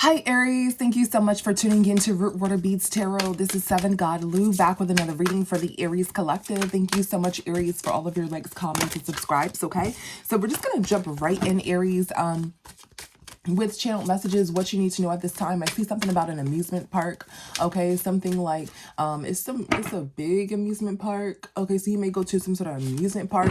Hi Aries, thank you so much for tuning in to Root Water Beads Tarot. This is Seven God Lou back with another reading for the Aries Collective. Thank you so much Aries for all of your likes, comments, and subscribes, okay? So we're just going to jump right in Aries with channel messages, what you need to know at this time. I see something about an amusement park, okay? Something like, it's a big amusement park, okay? So you may go to some sort of amusement park.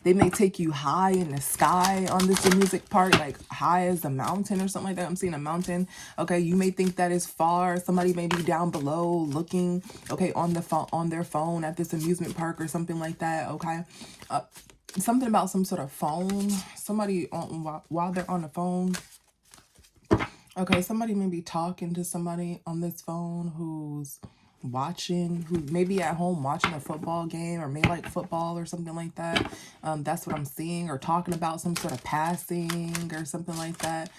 They may take you high in the sky on this amusement park, like high as a mountain or something like that. I'm seeing a mountain, okay? You may think that is far. Somebody may be down below looking, okay, on the phone, on their phone at this amusement park or something like that, okay? Something about some sort of phone. Somebody while they're on the phone. Okay, somebody may be talking to somebody on this phone who's watching, who may be at home watching a football game or may like football or something like that. That's what I'm seeing, or talking about some sort of passing or something like that.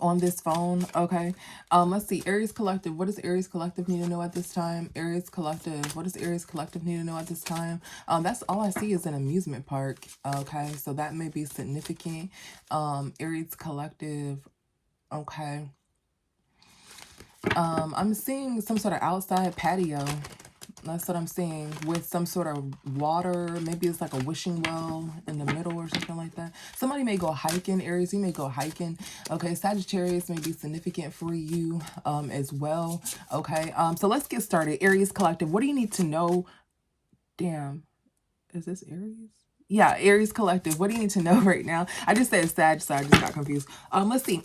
On this phone, okay? Let's see, Aries Collective, what does Aries Collective need to know at this time? Aries Collective, what does Aries Collective need to know at this time? That's all I see is an amusement park, okay? So that may be significant. Aries Collective, okay. I'm seeing some sort of outside patio. That's what I'm seeing, with some sort of water. Maybe it's like a wishing well in the middle or something like that. Somebody may go hiking, Aries. You may go hiking. Okay, Sagittarius may be significant for you as well. Okay, so let's get started. Aries Collective, what do you need to know? Damn, is this Aries? Yeah, Aries Collective, what do you need to know right now? I just said Sag, so I just got confused. Let's see.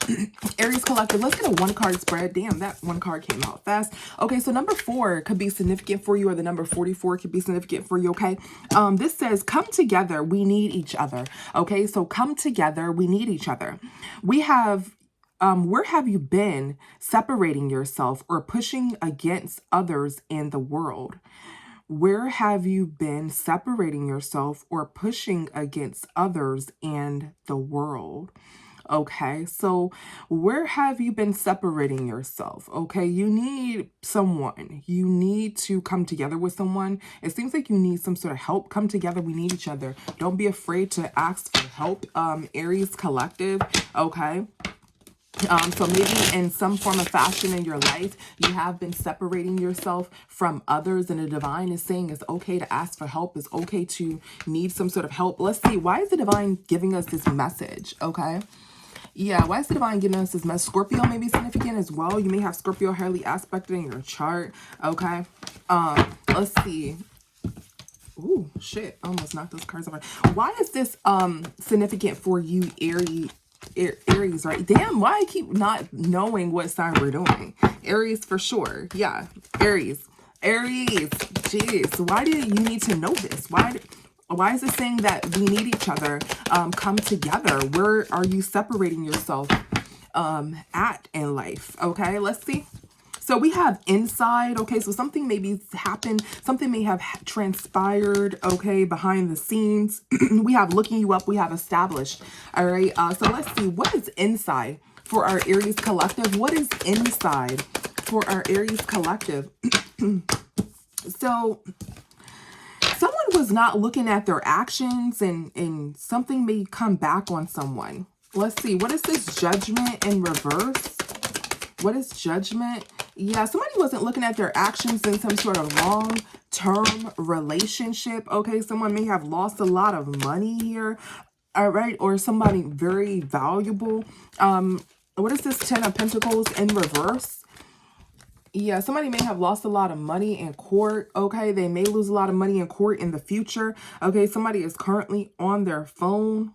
Aries Collective, let's get a one-card spread. Damn, that one card came out fast. Okay, so number 4 could be significant for you, or the number 44 could be significant for you, okay? This says, come together, we need each other. Okay, so come together, we need each other. We have... where have you been separating yourself or pushing against others in the world? Where have you been separating yourself or pushing against others and the world? Okay, so where have you been separating yourself? Okay, you need someone. You need to come together with someone. It seems like you need some sort of help. Come together. We need each other. Don't be afraid to ask for help, Aries Collective. Okay. So maybe in some form of fashion in your life, you have been separating yourself from others, and the divine is saying it's okay to ask for help. It's okay to need some sort of help. Let's see. Why is the divine giving us this message? Okay. Yeah, why is the divine giving us this message? Scorpio may be significant as well. You may have Scorpio highly aspected in your chart. Okay. Let's see. Ooh, shit. I almost knocked those cards over. Why is this significant for you, Aries, right? Damn, why I keep not knowing what sign we're doing. Aries for sure. Yeah, Aries. Jeez, why do you need to know this? Why is it saying that we need each other? Come together. Where are you separating yourself at in life? Okay, let's see. So we have inside, okay, so something maybe happened, something may have transpired, okay, behind the scenes. We have looking you up, we have established, all right? So let's see, what is inside for our Aries Collective? What is inside for our Aries Collective? So someone was not looking at their actions, and something may come back on someone. Let's see, what is this Judgment in reverse? What is Judgment? Yeah, somebody wasn't looking at their actions in some sort of long-term relationship. Okay, someone may have lost a lot of money here. All right, or somebody very valuable. What is this Ten of Pentacles in reverse? Yeah, somebody may have lost a lot of money in court. Okay, they may lose a lot of money in court in the future. Okay, somebody is currently on their phone.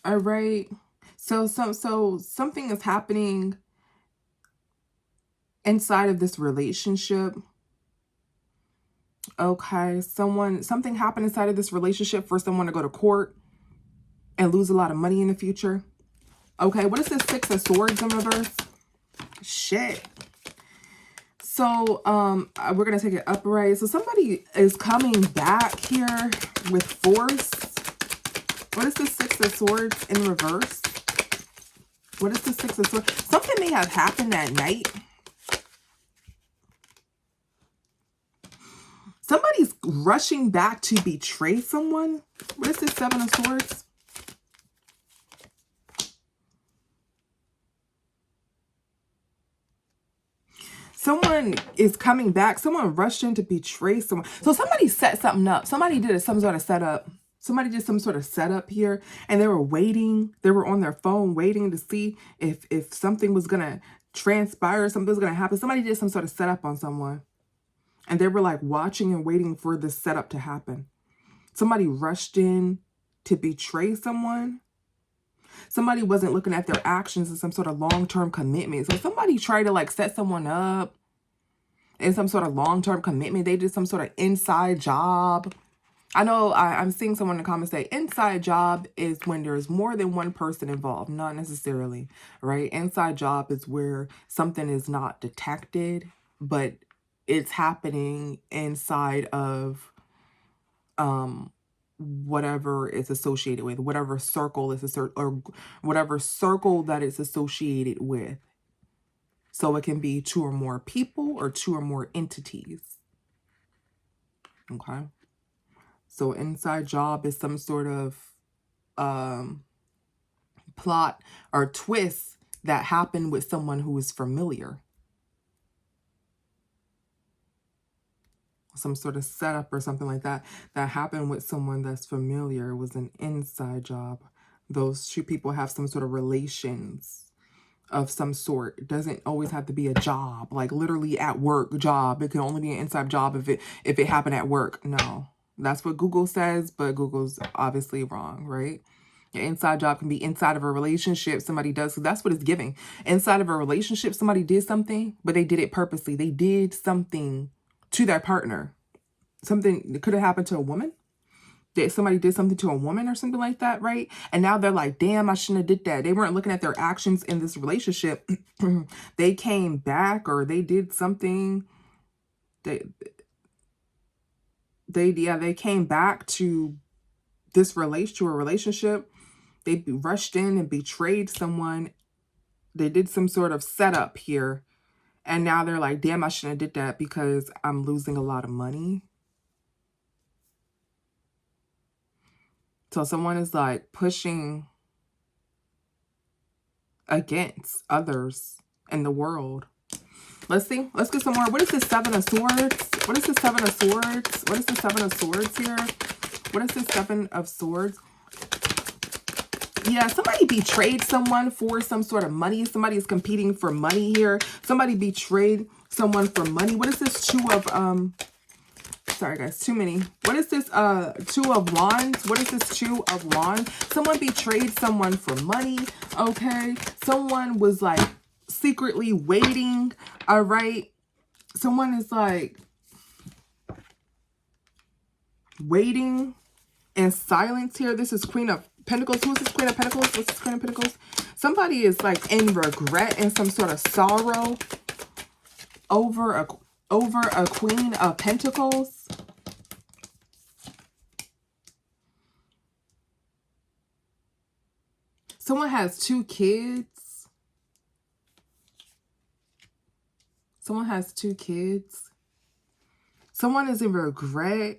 All right. So something is happening inside of this relationship. Okay, something happened inside of this relationship for someone to go to court and lose a lot of money in the future. Okay, what is this Six of Swords in reverse? Shit. So we're gonna take it upright. So somebody is coming back here with force. What is the Six of Swords in reverse? What is the Six of Swords? Something may have happened at night. Somebody's rushing back to betray someone. What is this Seven of Swords? Someone is coming back. Someone rushed in to betray someone. So somebody set something up. Somebody did some sort of setup. Somebody did some sort of setup here, and they were waiting. They were on their phone waiting to see if something was going to transpire, something was going to happen. Somebody did some sort of setup on someone, and they were like watching and waiting for this setup to happen. Somebody rushed in to betray someone. Somebody wasn't looking at their actions as some sort of long-term commitment. So somebody tried to like set someone up in some sort of long-term commitment. They did some sort of inside job. I know I'm seeing someone in the comments say inside job is when there's more than one person involved. Not necessarily, right? Inside job is where something is not detected, but it's happening inside of whatever it's associated with, whatever circle is or whatever circle that it's associated with. So it can be 2 or more people or 2 or more entities. Okay. So inside job is some sort of plot or twist that happened with someone who is familiar. Some sort of setup or something like that that happened with someone that's familiar. It was an inside job. Those 2 people have some sort of relations of some sort. It doesn't always have to be a job, like literally at work job. It can only be an inside job if it happened at work. No, that's what Google says, but Google's obviously wrong, right? Your inside job can be inside of a relationship. Somebody does, so that's what it's giving. Inside of a relationship, somebody did something, but they did it purposely. They did something to their partner. Something that could have happened to a woman. Somebody did something to a woman or something like that, right? And now they're like, damn, I shouldn't have did that. They weren't looking at their actions in this relationship. They came back or they did something. They came back to this relationship. They rushed in and betrayed someone. They did some sort of setup here. And now they're like, damn, I shouldn't have did that because I'm losing a lot of money. So someone is like pushing against others in the world. Let's see. Let's get some more. What is this 7 of Swords? What is the 7 of Swords? What is the 7 of Swords here? What is the 7 of Swords? Yeah, somebody betrayed someone for some sort of money. Somebody is competing for money here. Somebody betrayed someone for money. What is this 2 of sorry guys, too many. What is this 2 of Wands? What is this 2 of Wands? Someone betrayed someone for money, okay? Someone was like secretly waiting, all right? Someone is like waiting in silence here. This is Queen of Pentacles. Who is this Queen of Pentacles? What's this Queen of Pentacles? Somebody is like in regret and some sort of sorrow over a Queen of Pentacles. Someone has 2 kids. Someone has 2 kids. Someone is in regret.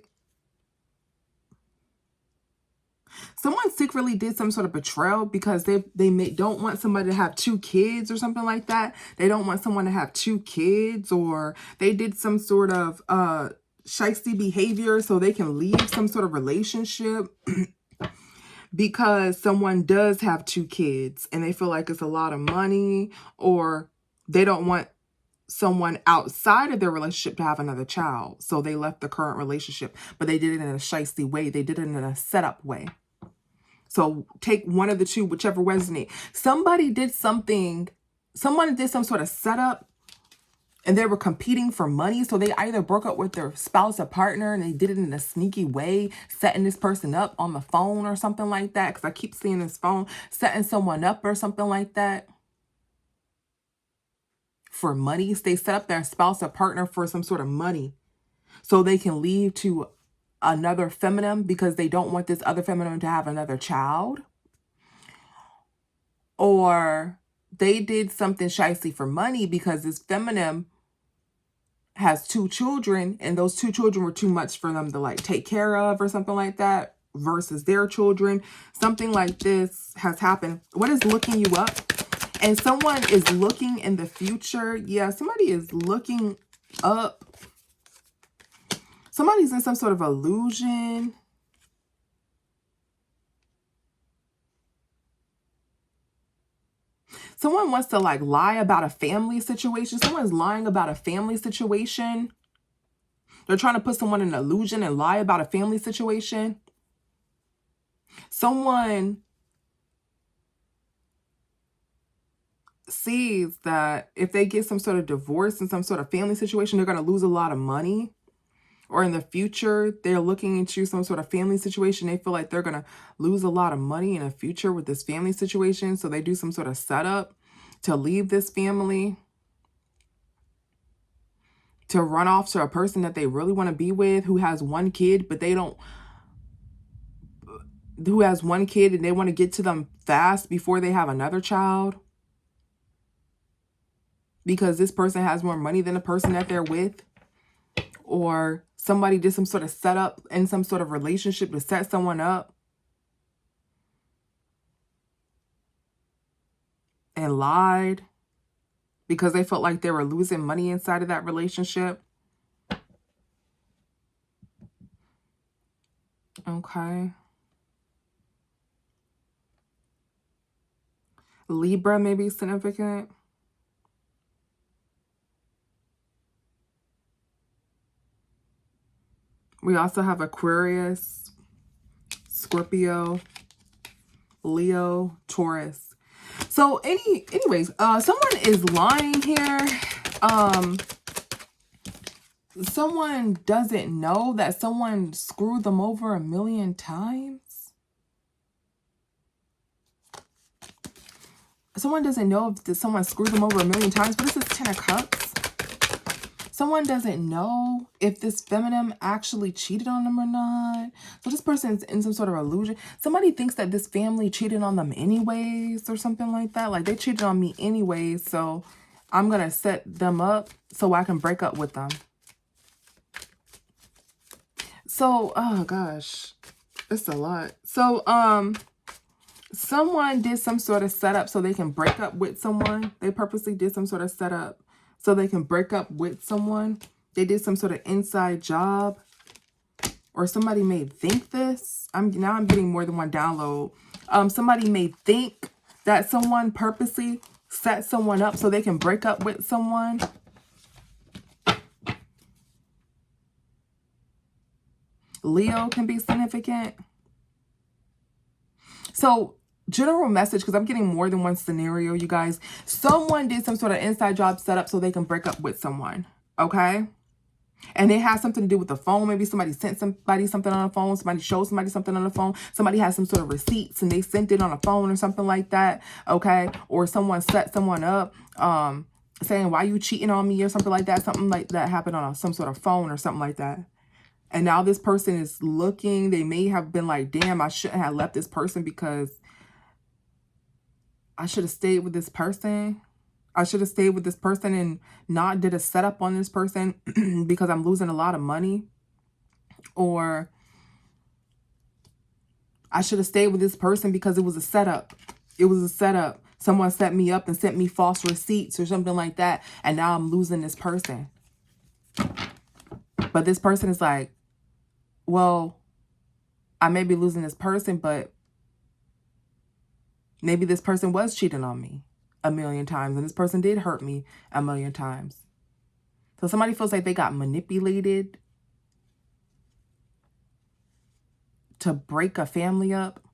Someone secretly did some sort of betrayal because they don't want somebody to have 2 kids or something like that. They don't want someone to have 2 kids, or they did some sort of shysty behavior so they can leave some sort of relationship because someone does have 2 kids and they feel like it's a lot of money, or they don't want someone outside of their relationship to have another child. So they left the current relationship, but they did it in a shysty way. They did it in a setup way. So take one of the 2, whichever resonate. Somebody did something, someone did some sort of setup and they were competing for money. So they either broke up with their spouse or partner and they did it in a sneaky way, setting this person up on the phone or something like that. Because I keep seeing this phone, setting someone up or something like that for money. So they set up their spouse or partner for some sort of money so they can leave to another feminine because they don't want this other feminine to have another child. Or they did something shysty for money because this feminine has 2 children and those 2 children were too much for them to like take care of or something like that versus their children. Something like this has happened. What is looking you up? And someone is looking in the future. Yeah, somebody is looking up. Somebody's in some sort of illusion. Someone wants to like lie about a family situation. Someone's lying about a family situation. They're trying to put someone in an illusion and lie about a family situation. Someone sees that if they get some sort of divorce in some sort of family situation, they're going to lose a lot of money. Or in the future, they're looking into some sort of family situation. They feel like they're going to lose a lot of money in the future with this family situation. So they do some sort of setup to leave this family, to run off to a person that they really want to be with, who has one kid, but they don't, who has one kid and they want to get to them fast before they have another child. Because this person has more money than the person that they're with. Or somebody did some sort of setup in some sort of relationship to set someone up and lied because they felt like they were losing money inside of that relationship. Okay. Libra may be significant. We also have Aquarius, Scorpio, Leo, Taurus. So anyways, someone is lying here. Someone doesn't know that someone screwed them over 1,000,000 times. Someone doesn't know if someone screwed them over 1,000,000 times, but this is 10 of Cups. Someone doesn't know if this feminine actually cheated on them or not. So this person's in some sort of illusion. Somebody thinks that this family cheated on them anyways or something like that. Like they cheated on me anyways, so I'm going to set them up so I can break up with them. So, oh gosh, it's a lot. So, someone did some sort of setup so they can break up with someone. They purposely did some sort of setup so they can break up with someone. They did some sort of inside job. Or somebody may think this. Now I'm getting more than one download. Somebody may think that someone purposely set someone up so they can break up with someone. Leo can be significant. So general message, because I'm getting more than one scenario, you guys. Someone did some sort of inside job setup so they can break up with someone. Okay? And it has something to do with the phone. Maybe somebody sent somebody something on the phone. Somebody showed somebody something on the phone. Somebody has some sort of receipts and they sent it on a phone or something like that. Okay? Or someone set someone up saying, why you cheating on me or something like that. Something like that happened on some sort of phone or something like that. And now this person is looking. They may have been like, damn, I shouldn't have left this person because I should have stayed with this person. I should have stayed with this person and not did a setup on this person because I'm losing a lot of money. Or I should have stayed with this person because it was a setup. It was a setup. Someone set me up and sent me false receipts or something like that. And now I'm losing this person. But this person is like, well, I may be losing this person, but maybe this person was cheating on me 1,000,000 times. And this person did hurt me 1,000,000 times. So somebody feels like they got manipulated to break a family up.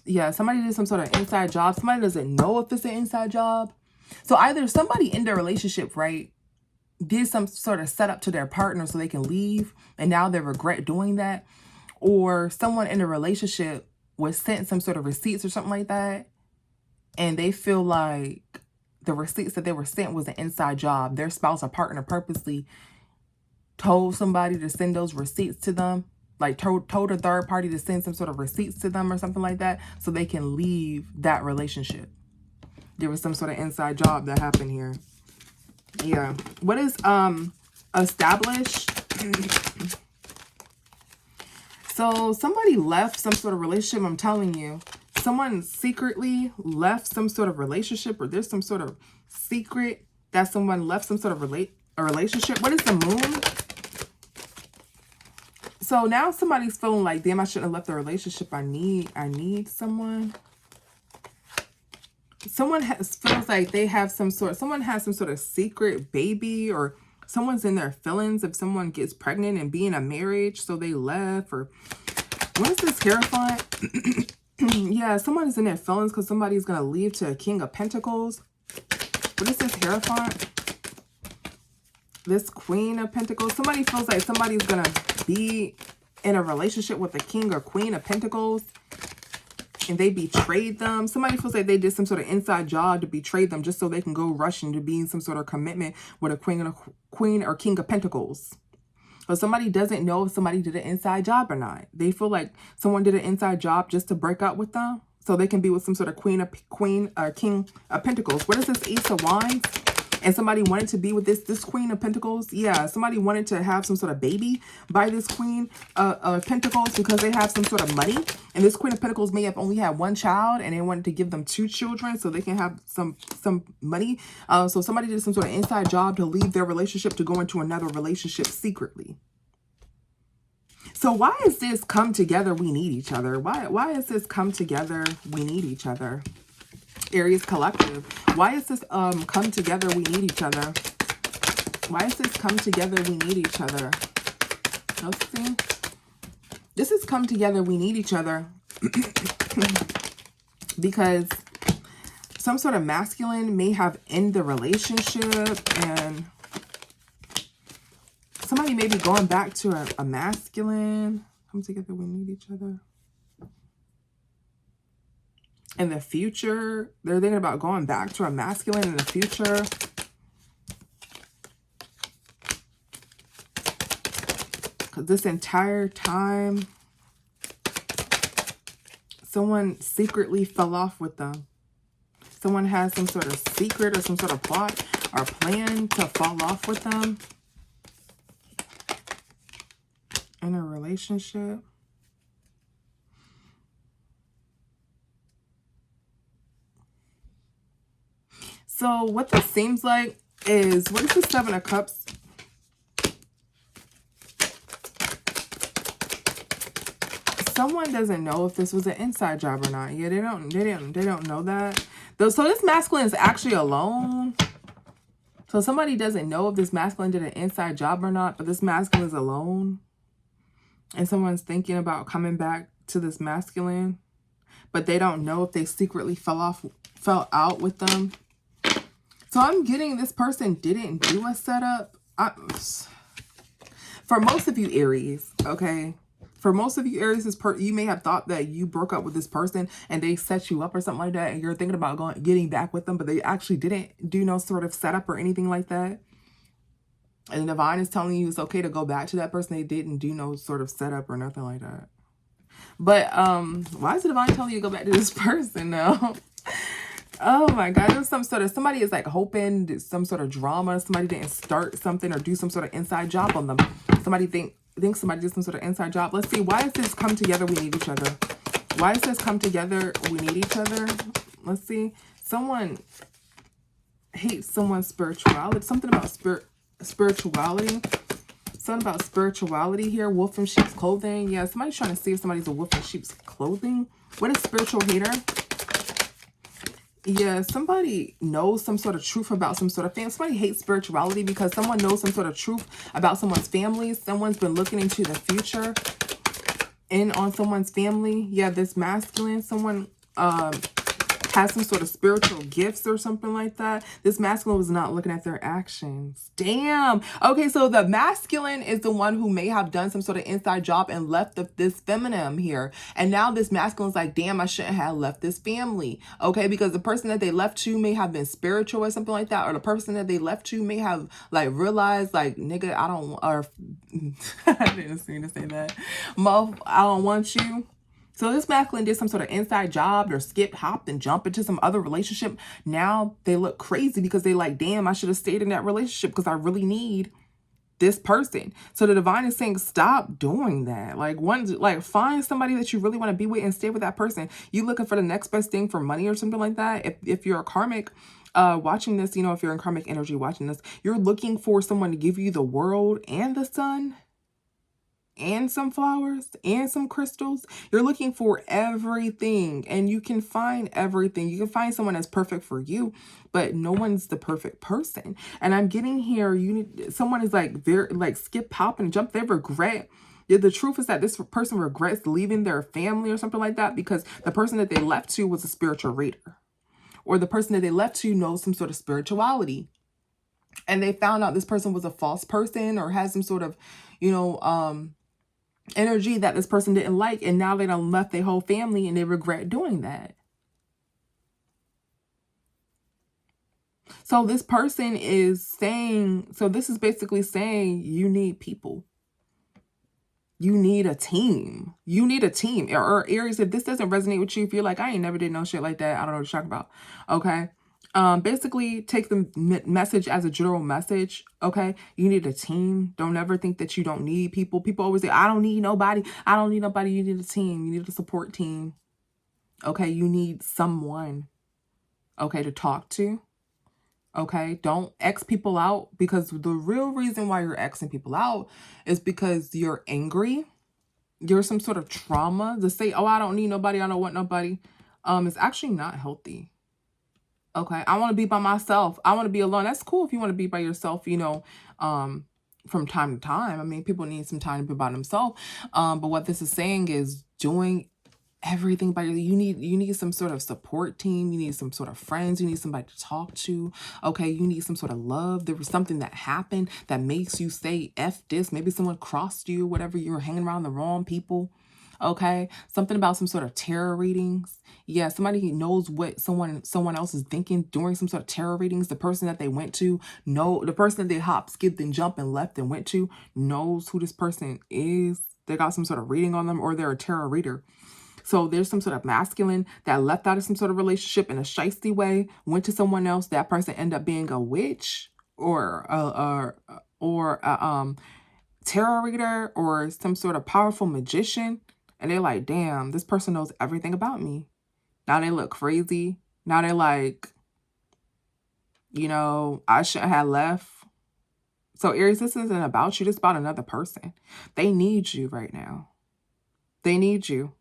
Yeah, somebody did some sort of inside job. Somebody doesn't know if it's an inside job. So either somebody in their relationship, right, did some sort of setup to their partner so they can leave and now they regret doing that. Or someone in a relationship was sent some sort of receipts or something like that. And they feel like the receipts that they were sent was an inside job. Their spouse or partner purposely told somebody to send those receipts to them. Like told a third party to send some sort of receipts to them or something like that. So they can leave that relationship. There was some sort of inside job that happened here. Yeah. What is established? So somebody left some sort of relationship. I'm telling you. Someone secretly left some sort of relationship, or there's some sort of secret that someone left some sort of a relationship. What is the moon? So now somebody's feeling like, damn, I shouldn't have left the relationship. I need someone. Someone feels like they have someone has some sort of secret baby, or someone's in their feelings if someone gets pregnant and be in a marriage, so they left. Or what is this Hierophant? Yeah, someone is in their feelings because somebody's going to leave to a King of Pentacles. What is this Hierophant? This Queen of Pentacles. Somebody feels like somebody's going to be in a relationship with a King or Queen of Pentacles, and they betrayed them. Somebody feels like they did some sort of inside job to betray them just so they can go rush into being some sort of commitment with a Queen or King of Pentacles. But somebody doesn't know if somebody did an inside job or not. They feel like someone did an inside job just to break up with them so they can be with some sort of King of Pentacles. What is this Ace of Wands? And somebody wanted to be with this Queen of Pentacles. Yeah, somebody wanted to have some sort of baby by this Queen of Pentacles because they have some sort of money. And this Queen of Pentacles may have only had one child, and they wanted to give them 2 children so they can have some money. So somebody did some sort of inside job to leave their relationship to go into another relationship secretly. So why is this come together, we need each other? Why is this come together, we need each other? Aries Collective. Why is this come together, we need each other? Why is this come together, we need each other? Let's see. This is come together, we need each other. Because some sort of masculine may have ended the relationship, and somebody may be going back to a masculine. Come together, we need each other. In the future, they're thinking about going back to a masculine in the future. Because this entire time, someone secretly fell off with them. Someone has some sort of secret or some sort of plot or plan to fall off with them in a relationship. So what this seems like is, what is the 7 of Cups? Someone doesn't know if this was an inside job or not. Yeah, they don't know that. So this masculine is actually alone. So somebody doesn't know if this masculine did an inside job or not, but this masculine is alone. And someone's thinking about coming back to this masculine, but they don't know if they secretly fell out with them. So I'm getting this person didn't do a setup. For most of you Aries, okay? For most of you Aries, you may have thought that you broke up with this person and they set you up or something like that, and you're thinking about getting back with them, but they actually didn't do no sort of setup or anything like that. And the divine is telling you it's okay to go back to that person. They didn't do no sort of setup or nothing like that. But why is the divine telling you to go back to this person now? Oh my God, there's somebody is like hoping some sort of drama. Somebody didn't start something or do some sort of inside job on them. Somebody thinks somebody did some sort of inside job. Let's see, why is this come together, we need each other? Why is this come together, we need each other? Let's see. Someone hates someone's spirituality. Something about spirituality. Something about spirituality here. Wolf in sheep's clothing. Yeah, somebody's trying to see if somebody's a wolf in sheep's clothing. What is spiritual hater? Yeah, somebody knows some sort of truth about some sort of family. Somebody hates spirituality because someone knows some sort of truth about someone's family. Someone's been looking into the future in on someone's family. Yeah, this masculine, someone has some sort of spiritual gifts or something like that. This masculine was not looking at their actions. Damn. Okay, so the masculine is the one who may have done some sort of inside job and left this feminine here. And now this masculine is like, damn, I shouldn't have left this family. Okay, because the person that they left to may have been spiritual or something like that. Or the person that they left to may have like realized like, nigga, I don't, or I didn't mean to say that. Mo, I don't want you. So this masculine did some sort of inside job or skipped, hopped, and jumped into some other relationship. Now they look crazy because they like, damn, I should have stayed in that relationship because I really need this person. So the divine is saying, stop doing that. Like find somebody that you really want to be with and stay with that person. You looking for the next best thing for money or something like that. If you're a karmic watching this, you know, if you're in karmic energy watching this, you're looking for someone to give you the world and the sun and some flowers and some crystals. You're looking for everything, and you can find everything. You can find someone that's perfect for you, but no one's the perfect person. And I'm getting here, you need someone is like very like skip, hop, and jump. They regret. The truth is that this person regrets leaving their family or something like that, because the person that they left to was a spiritual reader, or the person that they left to knows some sort of spirituality, and they found out this person was a false person or has some sort of, you know, energy that this person didn't like, and now they done left their whole family and they regret doing that. So this person is saying, so this is basically saying you need people. You need a team. You need a team. Or Aries, if this doesn't resonate with you, if you're like, I ain't never did no shit like that, I don't know what you're talking about. Okay. Basically take the message as a general message. Okay. You need a team. Don't ever think that you don't need people. People always say, I don't need nobody. I don't need nobody. You need a team. You need a support team. Okay. You need someone, okay, to talk to. Okay. Don't X people out, because the real reason why you're Xing people out is because you're angry. You're some sort of trauma. To say, oh, I don't need nobody, I don't want nobody, is actually not healthy. Okay, I want to be by myself. I want to be alone. That's cool if you want to be by yourself, you know, from time to time. I mean, people need some time to be by themselves. But what this is saying is doing everything by you need some sort of support team. You need some sort of friends. You need somebody to talk to. Okay, you need some sort of love. There was something that happened that makes you say F this. Maybe someone crossed you, whatever. You were hanging around the wrong people. Okay, something about some sort of tarot readings. Yeah, somebody knows what someone else is thinking during some sort of tarot readings. The person that they went to, the person that they hop, skipped, and jumped and left and went to knows who this person is. They got some sort of reading on them, or they're a tarot reader. So there's some sort of masculine that left out of some sort of relationship in a shiesty way, went to someone else. That person ended up being a witch or a tarot reader or some sort of powerful magician. And they're like, damn, this person knows everything about me. Now they look crazy. Now they're like, you know, I shouldn't have left. So Aries, this isn't about you. It's about another person. They need you right now. They need you.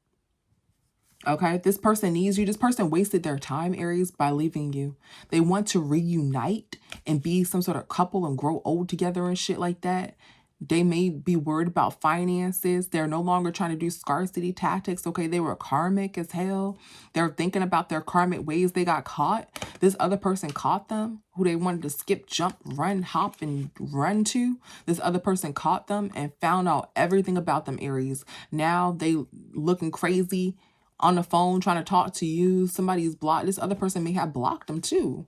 Okay, this person needs you. This person wasted their time, Aries, by leaving you. They want to reunite and be some sort of couple and grow old together and shit like that. They may be worried about finances. They're no longer trying to do scarcity tactics. Okay, they were karmic as hell. They're thinking about their karmic ways. They got caught. This other person caught them, who they wanted to skip, jump, run, hop, and run to. This other person caught them and found out everything about them, Aries. Now they looking crazy on the phone trying to talk to you. Somebody's blocked. This other person may have blocked them too.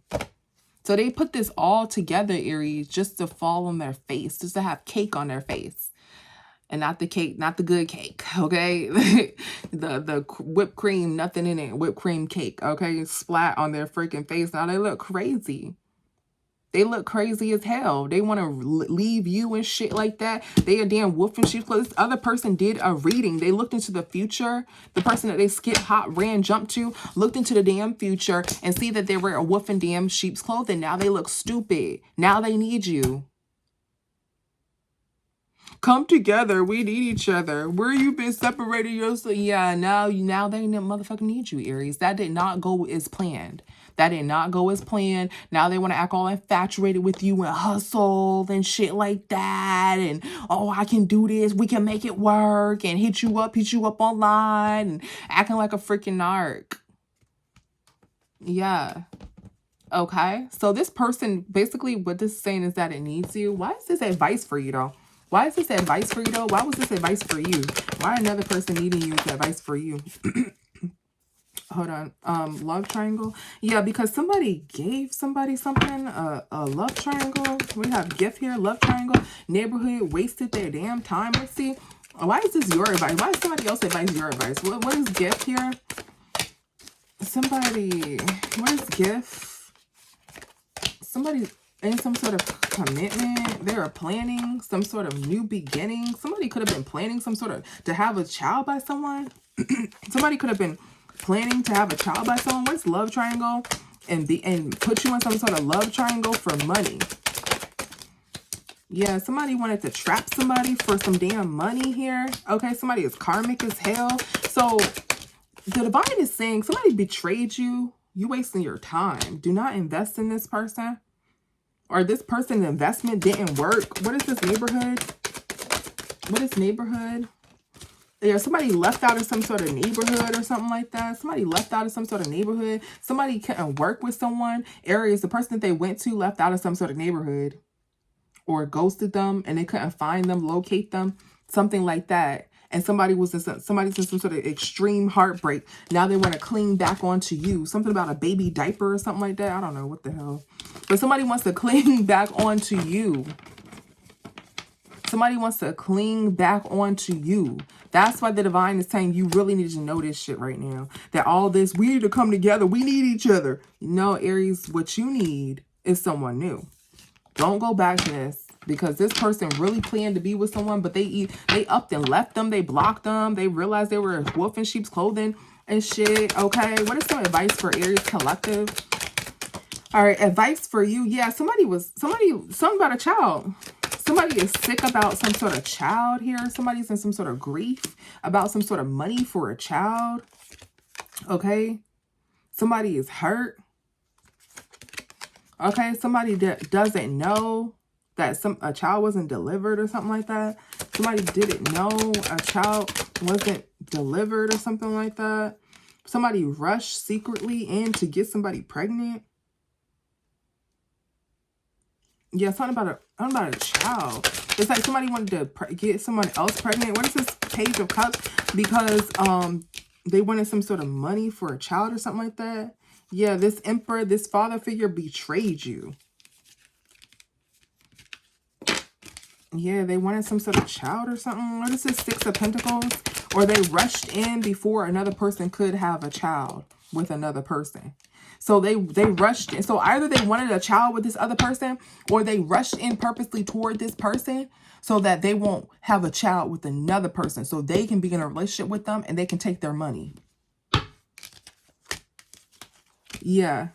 So they put this all together, Aries, just to fall on their face, just to have cake on their face. And not the cake, not the good cake, okay? the whipped cream, nothing in it, whipped cream cake, okay? Splat on their freaking face. Now they look crazy. They look crazy as hell. They want to leave you and shit like that. They a damn wolf in sheep's clothes. This other person did a reading. They looked into the future. The person that they skipped, hop, ran, jumped to, looked into the damn future and see that they were a wolf in damn sheep's clothing. Now they look stupid. Now they need you. Come together. We need each other. Where you been separating yourself? Yeah, now they motherfucking need you, Aries. That did not go as planned. That did not go as planned. Now they want to act all infatuated with you and hustle and shit like that. And, oh, I can do this. We can make it work. And hit you up online. And acting like a freaking narc. Yeah. Okay. So this person, basically what this is saying is that it needs you. Why is this advice for you, though? Why is this advice for you, though? Why was this advice for you? Why another person needing you is advice for you? Hold on. Love triangle. Yeah, because somebody gave somebody something. A love triangle. We have gift here. Love triangle. Neighborhood wasted their damn time. Let's see. Why is this your advice? Why is somebody else advice your advice? What is gift here? Somebody. What is gift? Somebody. in some sort of commitment. They are planning some sort of new beginning. Somebody could have been planning some sort of to have a child by someone. Somebody could have been planning to have a child by someone. What's love triangle? And put you in some sort of love triangle for money. Yeah, somebody wanted to trap somebody for some damn money here. Okay, somebody is karmic as hell. So the divine is saying somebody betrayed you. You wasting your time. Do not invest in this person. Or this person's investment didn't work. What is this neighborhood? What is neighborhood? Yeah, somebody left out of some sort of neighborhood or something like that. Somebody left out of some sort of neighborhood. Somebody couldn't work with someone. Aries, the person that they went to left out of some sort of neighborhood. Or ghosted them and they couldn't find them, locate them. Something like that. And somebody's in some sort of extreme heartbreak. Now they want to cling back onto you. Something about a baby diaper or something like that. I don't know what the hell. But somebody wants to cling back onto you. Somebody wants to cling back onto you. That's why the divine is saying you really need to know this shit right now. That all this, we need to come together. We need each other. No, Aries, what you need is someone new. Don't go back to this. Because this person really planned to be with someone, but they upped and left them. They blocked them. They realized they were a wolf in sheep's clothing and shit. Okay, what is some advice for Aries Collective? All right, advice for you. Yeah, something about a child. Somebody is sick about some sort of child here. Somebody's in some sort of grief about some sort of money for a child. Okay, somebody is hurt. Okay, somebody that doesn't know that a child wasn't delivered or something like that. Somebody didn't know a child wasn't delivered or something like that. Somebody rushed secretly in to get somebody pregnant. Yeah, something about a child. It's like somebody wanted to get someone else pregnant. What is this Page of Cups? Because they wanted some sort of money for a child or something like that. Yeah, this emperor, this father figure betrayed you. Yeah, they wanted some sort of child or something. What is this Six of Pentacles? Or they rushed in before another person could have a child with another person. So they rushed in. So either they wanted a child with this other person or they rushed in purposely toward this person so that they won't have a child with another person. So they can be in a relationship with them and they can take their money. Yeah.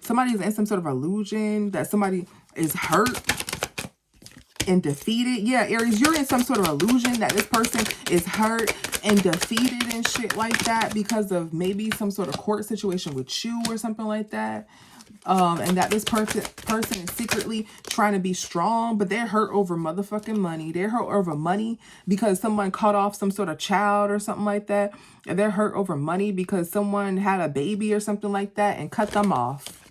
Somebody's in some sort of illusion that somebody is hurt and defeated. Yeah, Aries, you're in some sort of illusion that this person is hurt and defeated and shit like that because of maybe some sort of court situation with you or something like that. And that this person is secretly trying to be strong, but they're hurt over motherfucking money. They're hurt over money because someone cut off some sort of child or something like that. And they're hurt over money because someone had a baby or something like that and cut them off.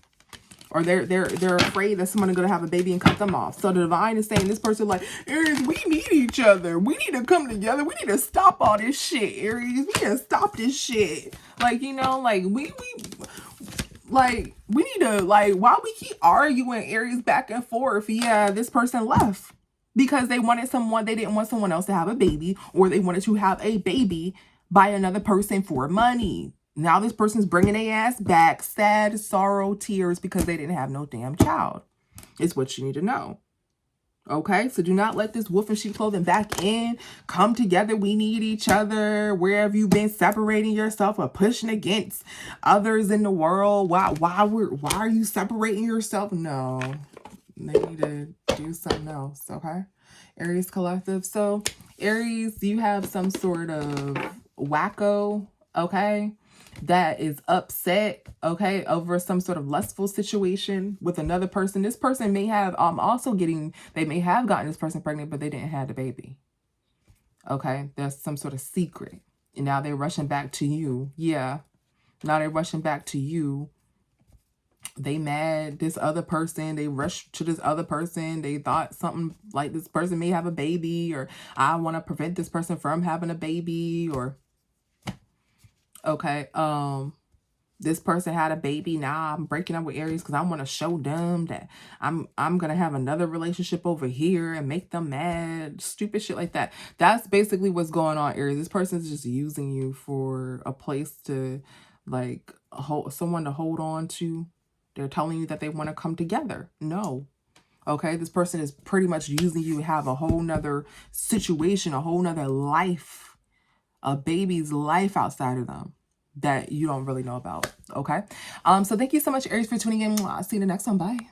Or they're afraid that someone is going to have a baby and cut them off. So the divine is saying this person like, Aries, we need each other. We need to come together. We need to stop all this shit, Aries. We need to stop this shit. Like, you know, like we need to, like, while we keep arguing, Aries, back and forth, yeah, this person left. Because they wanted someone, they didn't want someone else to have a baby. Or they wanted to have a baby by another person for money. Now this person's bringing their ass back, sad, sorrow, tears, because they didn't have no damn child. It's what you need to know. Okay, so do not let this wolf in sheep clothing back in. Come together. We need each other. Where have you been separating yourself or pushing against others in the world? Why are you separating yourself? No, they need to do something else. Okay, Aries Collective. So Aries, you have some sort of wacko. Okay, that is upset, okay, over some sort of lustful situation with another person. This person may have they may have gotten this person pregnant, but they didn't have the baby. Okay, there's some sort of secret. And now they're rushing back to you. Yeah, now they're rushing back to you. They mad, this other person, they rushed to this other person. They thought something like this person may have a baby, or I want to prevent this person from having a baby, or okay, this person had a baby. Now I'm breaking up with Aries because I want to show them that I'm gonna have another relationship over here and make them mad. Stupid shit like that. That's basically what's going on, Aries. This person's just using you for a place to, like, someone to hold on to. They're telling you that they want to come together. No. Okay, this person is pretty much using you to have a whole nother situation, a whole nother life, a baby's life outside of them that you don't really know about. Okay, so thank you so much, Aries, for tuning in. I'll see you in the next one. Bye.